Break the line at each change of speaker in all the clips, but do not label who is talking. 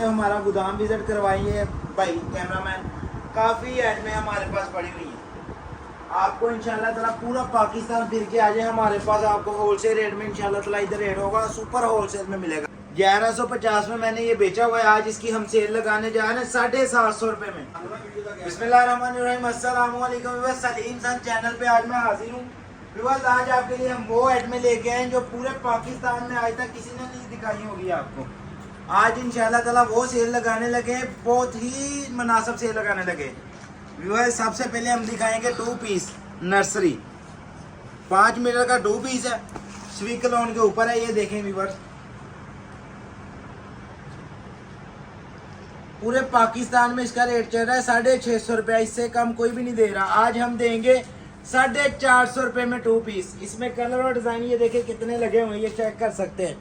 हमारा गोदाम विजिट करवाइए भाई कैमरामैन। काफ़ी आइटमें हमारे पास पड़ी हुई हैं। आपको इंशाल्लाह ताला पूरा पाकिस्तान फिर के आ जाए हमारे पास, आपको होलसेल रेट में इंशाल्लाह ताला इधर रेट होगा, सुपर होलसेल में मिलेगा। 1150 में मैंने ये बेचा हुआ है, आज इसकी हम सेल लगाने जा रहे हैं 750 रुपये में। बिस्मिल्लाहिर्रहमानिर्रहीम, अस्सलाम वालेकुम। सलीम सन चैनल पे आज मैं हाजिर हूँ। व्यूअर्स, आज आपके लिए हम वो आइटमें लेके आए हैं जो पूरे पाकिस्तान में आज तक किसी ने नहीं दिखाई होगी आपको। आज इंशाल्लाह ताला वो सेल लगाने लगे, बहुत ही मुनासिब सेल लगाने लगे। व्यूअर्स, सबसे पहले हम दिखाएंगे 2 पीस नर्सरी, 5 मीटर का 2 पीस है, स्विक लोन के ऊपर है। ये देखें व्यूअर्स, पूरे पाकिस्तान में इसका रेट चल रहा है 650 रुपया, इससे कम कोई भी नहीं दे रहा। आज हम देंगे 450 रुपये में 2 पीस। इसमें कलर और डिजाइन ये देखें कितने लगे हुए हैं, ये चेक कर सकते हैं।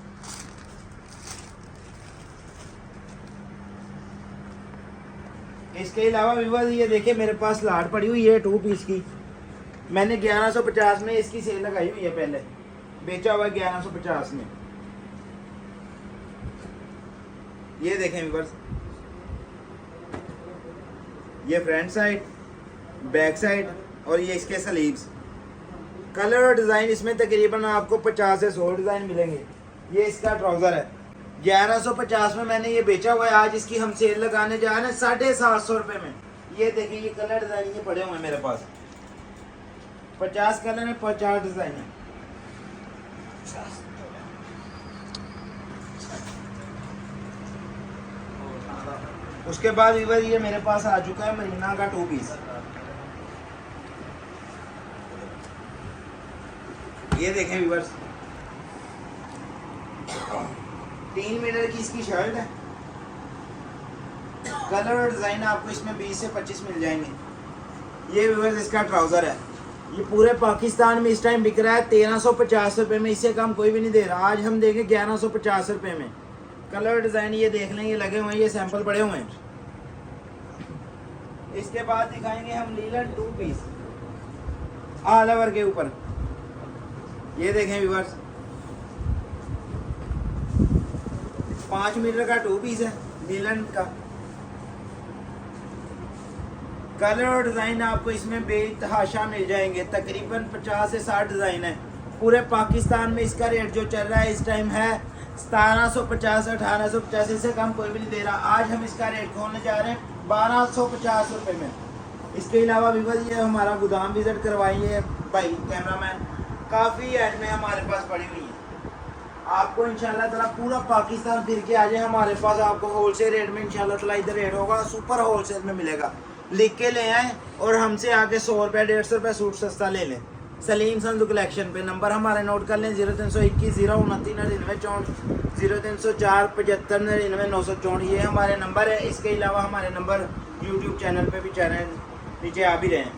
इसके अलावा व्यूअर्स ये देखिए मेरे पास लाट पड़ी हुई है 2 पीस की, मैंने 1150 में इसकी सेल लगाई हुई है, पहले बेचा हुआ है 1150 में। ये देखें व्यूअर्स, ये फ्रंट साइड, बैक साइड और ये इसके स्लीव्स। कलर और डिज़ाइन इसमें तकरीबन आपको 50 से 100 डिज़ाइन मिलेंगे। ये इसका ट्राउज़र है, 1150 में मैंने ये बेचा हुआ है, आज इसकी हम सेल लगाने जा रहे हैं 750 रुपये में। ये देखिए, ये कलर डिज़ाइन ये पड़े हुए हैं मेरे पास, 50 कलर है, 50 डिज़ाइन है। उसके बाद व्यूअर्स ये मेरे पास आ चुका है मरीना का 2 पीस। ये देखें व्यूअर्स, 3 मीटर की इसकी शर्ट है, कलर और डिज़ाइन आपको इसमें 20 से 25 मिल जाएंगे। ये व्यूअर्स इसका ट्राउज़र है, ये पूरे पाकिस्तान में इस टाइम बिक रहा है 1350 रुपये में, इससे कम कोई भी नहीं दे रहा। आज हम देंगे 1150 रुपये में। कलर डिज़ाइन ये देख लें, ये लगे हुए हैं, ये सैंपल पड़े हुए हैं। इसके बाद दिखाएंगे हम लीलन 2 पीस ऑल ओवर के ऊपर। ये देखें व्यूअर्स, 5 मीटर का 2 पीस है लीलन का। कलर और डिज़ाइन आपको इसमें बेतहाशा मिल जाएंगे, तकरीबन 50 से 60 डिज़ाइन है। पूरे पाकिस्तान में इसका रेट जो चल रहा है इस टाइम है 1750 1850, इससे कम कोई भी नहीं दे रहा। आज हम इसका रेट खोलने जा रहे हैं 1250 रुपये में। इसके अलावा व्यूअर्स ये हमारा गोदाम विजिट करवाइए भाई कैमरामैन। काफ़ी आइटमें हमारे पास पड़ी हुई हैं। आपको इंशाल्लाह ताला पूरा पाकिस्तान फिर के आ जाए हमारे पास, आपको होलसेल रेट में इंशाल्लाह ताला इधर रेट होगा, सुपर होलसेल में मिलेगा। लिख के ले आएँ और हमसे आके 100 रुपये 150 रुपये सूट सस्ता ले लें। सलीम संजू कलेक्शन पे नंबर हमारे नोट कर लें, 0321 029 99 64, 0304 75 99 964, ये हमारे नंबर है। इसके अलावा हमारे नंबर यूट्यूब चैनल पे भी, चैनल नीचे आ भी रहे हैं।